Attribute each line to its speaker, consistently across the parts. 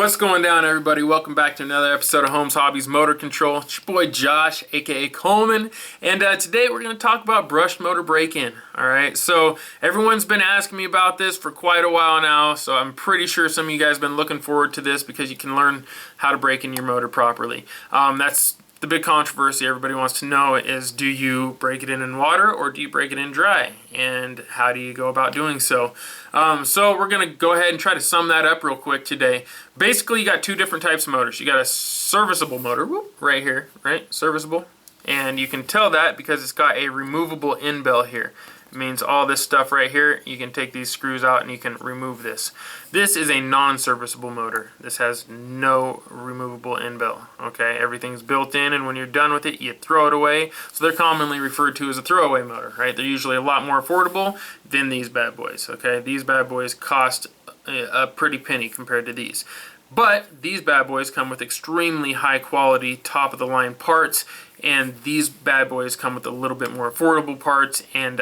Speaker 1: What's going down, everybody? Welcome back to another episode of Holmes Hobbies Motor Control. It's your boy Josh, aka Coleman, and today we're going to talk about brushed motor break-in. Alright, so everyone's been asking me about this for quite a while now, so I'm pretty sure some of you guys have been looking forward to this because you can learn how to break in your motor properly. That's the big controversy everybody wants to know is, do you break it in water or do you break it in dry? And how do you go about doing so? So we're going to go ahead and try to sum that up real quick today. Basically, you got two different types of motors. You got a serviceable motor, whoop, right here, right? Serviceable. And you can tell that because it's got a removable end bell here. It means all this stuff right here, you can take these screws out and you can remove this. This is a non-serviceable motor. This has no removable end bell. Okay, everything's built in, and when you're done with it, you throw it away. So they're commonly referred to as a throwaway motor, right? They're usually a lot more affordable than these bad boys. Okay, these bad boys cost a pretty penny compared to these. But these bad boys come with extremely high quality, top of the line parts, and these bad boys come with a little bit more affordable parts and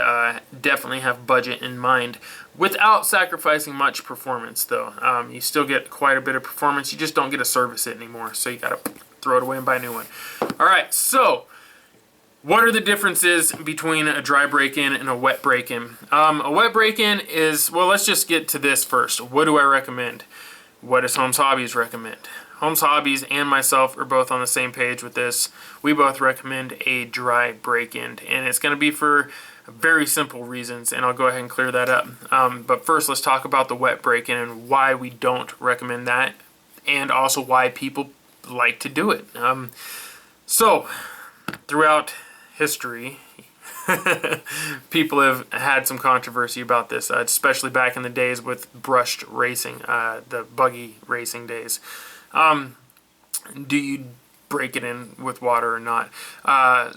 Speaker 1: definitely have budget in mind without sacrificing much performance though. You still get quite a bit of performance, you just don't get to service it anymore, so you gotta throw it away and buy a new one. Alright, so what are the differences between a dry break-in and a wet break-in? A wet break-in is, well, let's just get to this first. What do I recommend? What does Holmes Hobbies recommend? Holmes Hobbies and myself are both on the same page with this. We both recommend a dry break-in, and it's going to be for very simple reasons, and I'll go ahead and clear that up. But first, let's talk about the wet break-in and why we don't recommend that, and also why people like to do it. So, throughout history, people have had some controversy about this, especially back in the days with brushed racing, the buggy racing days. Do you break it in with water or not?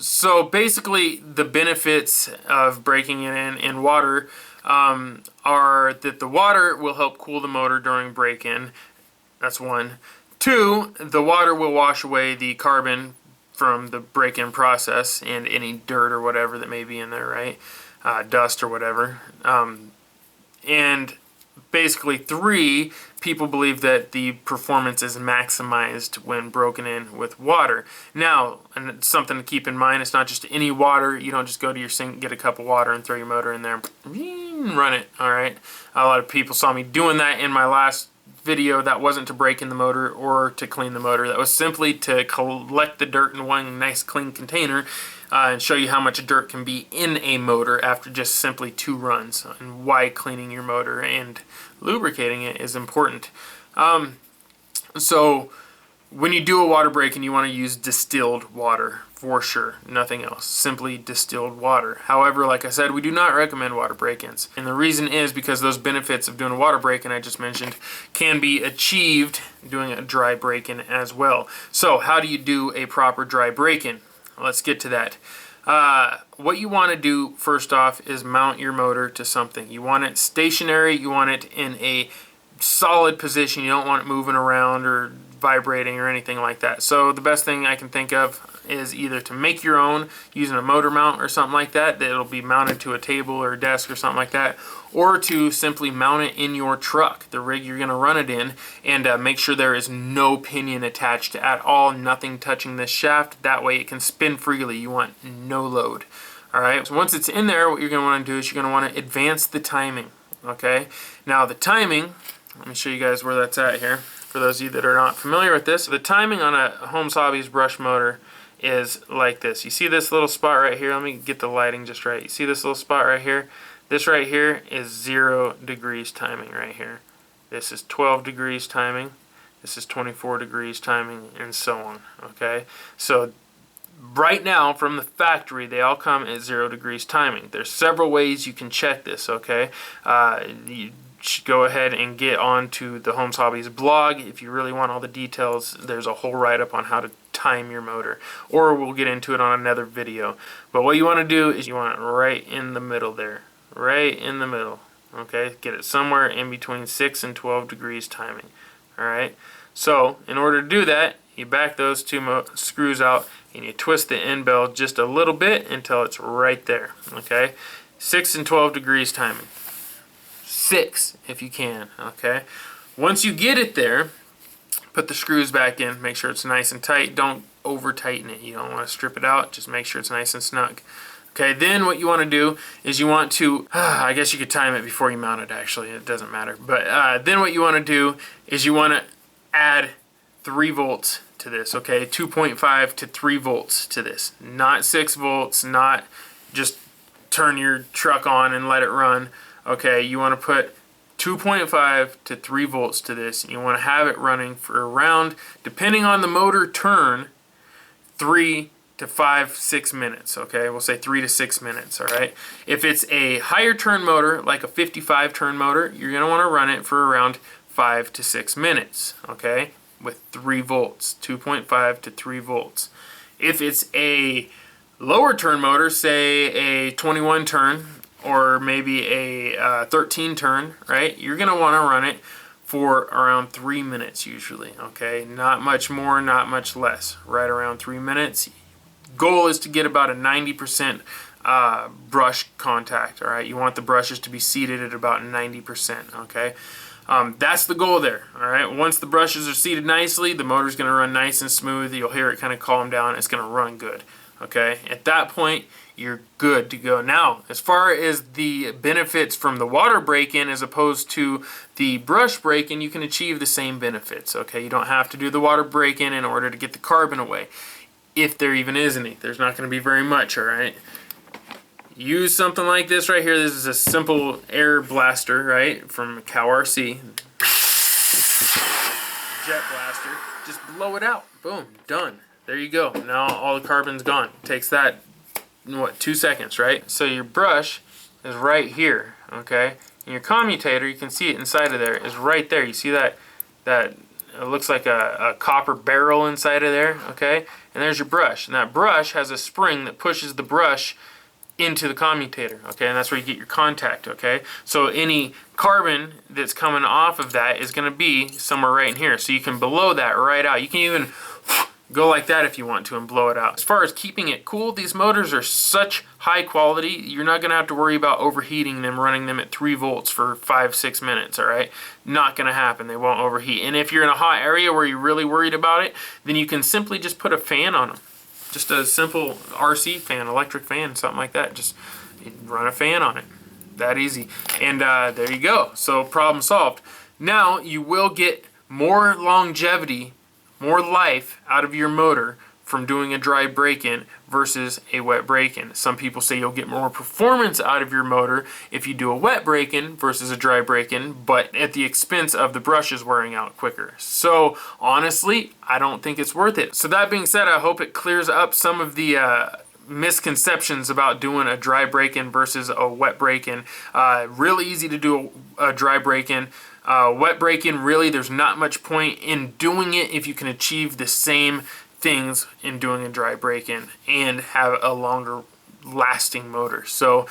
Speaker 1: So basically, the benefits of breaking it in water are that the water will help cool the motor during break-in. That's one. Two, the water will wash away the carbon from the break-in process and any dirt or whatever that may be in there, right? Dust or whatever. And basically, three, people believe that the performance is maximized when broken in with water. Now, and it's something to keep in mind, it's not just any water. You don't just go to your sink, get a cup of water, and throw your motor in there and run it, all right? A lot of people saw me doing that in my last video. That wasn't to break in the motor or to clean the motor. That was simply to collect the dirt in one nice clean container and show you how much dirt can be in a motor after just simply 2 runs, and why cleaning your motor and lubricating it is important. So when you do a water break-in, you want to use distilled water for sure, nothing else, simply distilled water. However, like I said, we do not recommend water break-ins, and the reason is because those benefits of doing a water break-in I just mentioned can be achieved doing a dry break-in as well. So how do you do a proper dry break-in? Let's get to that. What you want to do first off is mount your motor to something. You want it stationary, you want it in a solid position, you don't want it moving around or vibrating or anything like that. So the best thing I can think of is either to make your own using a motor mount or something like that, that'll be mounted to a table or a desk or something like that, or to simply mount it in your truck, the rig you're going to run it in, and make sure there is no pinion attached at all, nothing touching this shaft. That way it can spin freely. You want no load. Alright, so once it's in there, what you're going to want to do is you're going to want to advance the timing. Okay, now the timing, let me show you guys where that's at here. For those of you that are not familiar with this, the timing on a Holmes Hobbies brush motor is like this. You see this little spot right here? Let me get the lighting just right. You see this little spot right here? This right here is 0 degrees timing right here. This is 12 degrees timing. This is 24 degrees timing, and so on. Okay, so right now from the factory they all come at 0 degrees timing. There's several ways you can check this. Okay, you should go ahead and get onto the Holmes Hobbies blog if you really want all the details. There's a whole write-up on how to time your motor, or we'll get into it on another video. But what you want to do is you want it right in the middle there, right in the middle. Okay, get it somewhere in between 6 and 12 degrees timing. Alright, so in order to do that, you back those 2 screws out and you twist the end bell just a little bit until it's right there. Okay, 6 and 12 degrees timing. 6 if you can. Okay, once you get it there, Put the screws back in, make sure it's nice and tight. Don't over tighten it. You don't want to strip it out, just make sure it's nice and snug. Okay, then what you want to do is you want to, I guess you could time it before you mount it actually, it doesn't matter. But then what you want to do is you want to add 3 volts to this, okay? 2.5 to 3 volts to this. Not 6 volts, not just turn your truck on and let it run. Okay, you want to put 2.5 to 3 volts to this. You want to have it running for around, depending on the motor turn, 3 to 5, 6 minutes, okay? We'll say 3 to 6 minutes, all right? If it's a higher turn motor, like a 55 turn motor, you're gonna wanna run it for around 5 to 6 minutes, okay? With 3 volts, 2.5 to 3 volts. If it's a lower turn motor, say a 21 turn, or maybe a 13 turn, right? You're gonna wanna run it for around 3 minutes usually, okay? Not much more, not much less, right around 3 minutes. Goal is to get about a 90% brush contact, all right? You want the brushes to be seated at about 90%, okay? That's the goal there, all right? Once the brushes are seated nicely, the motor's gonna run nice and smooth. You'll hear it kind of calm down. It's gonna run good, okay? At that point, you're good to go. Now, as far as the benefits from the water break-in as opposed to the brush break-in, you can achieve the same benefits, okay? You don't have to do the water break-in in order to get the carbon away. If there even is any. There's not going to be very much, all right? Use something like this right here. This is a simple air blaster, right, from CowRC. Jet blaster. Just blow it out. Boom, done. There you go. Now all the carbon's gone. Takes that, what, 2 seconds, right? So your brush is right here, okay? And your commutator, you can see it inside of there, is right there. You see that it looks like a copper barrel inside of there, okay? And there's your brush. And that brush has a spring that pushes the brush into the commutator, okay? And that's where you get your contact, okay? So any carbon that's coming off of that is going to be somewhere right in here. So you can blow that right out. You can even go like that if you want to and blow it out. As far as keeping it cool, these motors are such high quality, you're not going to have to worry about overheating them, running them at 3 volts for 5-6 minutes, all right? Not going to happen. They won't overheat. And if you're in a hot area where you're really worried about it, then you can simply just put a fan on them. Just a simple RC fan, electric fan, something like that. Just run a fan on it. That easy. And there you go. So problem solved. Now you will get more longevity, more life out of your motor from doing a dry break-in versus a wet break-in. Some people say you'll get more performance out of your motor if you do a wet break-in versus a dry break-in, but at the expense of the brushes wearing out quicker. So honestly, I don't think it's worth it. So that being said, I hope it clears up some of the misconceptions about doing a dry break-in versus a wet break-in. Really easy to do a dry break-in. Wet break-in, really, there's not much point in doing it if you can achieve the same things in doing a dry break-in and have a longer lasting motor. So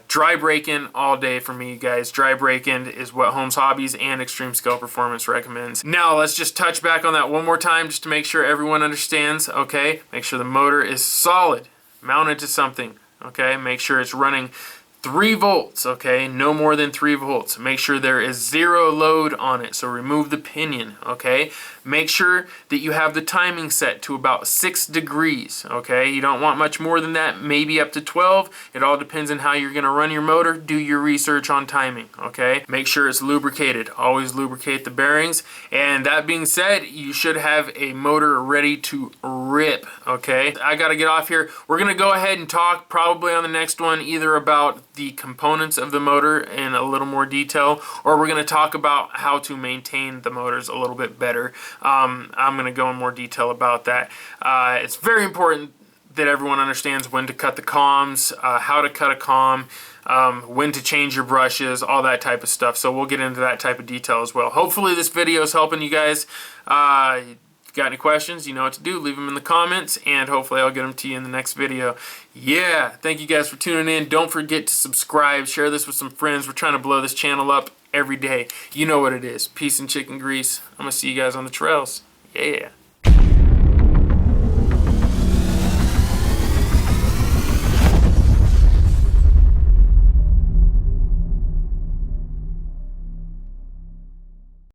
Speaker 1: dry break-in all day for me, guys. Dry break-in is what Holmes Hobbies and Extreme Scale Performance recommends. Now let's just touch back on that one more time just to make sure everyone understands, okay? Make sure the motor is solid, mounted to something, okay? Make sure it's running 3 volts, okay? No more than 3 volts. Make sure there is 0 load on it, so remove the pinion, okay? Make sure that you have the timing set to about 6 degrees, okay? You don't want much more than that, maybe up to 12. It all depends on how you're gonna run your motor. Do your research on timing, okay? Make sure it's lubricated. Always lubricate the bearings. And that being said, you should have a motor ready to rip, okay? I gotta get off here. We're gonna go ahead and talk probably on the next one either about the components of the motor in a little more detail, or we're going to talk about how to maintain the motors a little bit better. I'm going to go in more detail about that. It's very important that everyone understands when to cut the comms, how to cut a comm, when to change your brushes, all that type of stuff. So we'll get into that type of detail as well. Hopefully this video is helping you guys. If you got any questions, you know what to do. Leave them in the comments, and hopefully I'll get them to you in the next video. Yeah, thank you guys for tuning in. Don't forget to subscribe. Share this with some friends. We're trying to blow this channel up every day. You know what it is. Peace and chicken grease. I'm going to see you guys on the trails. Yeah.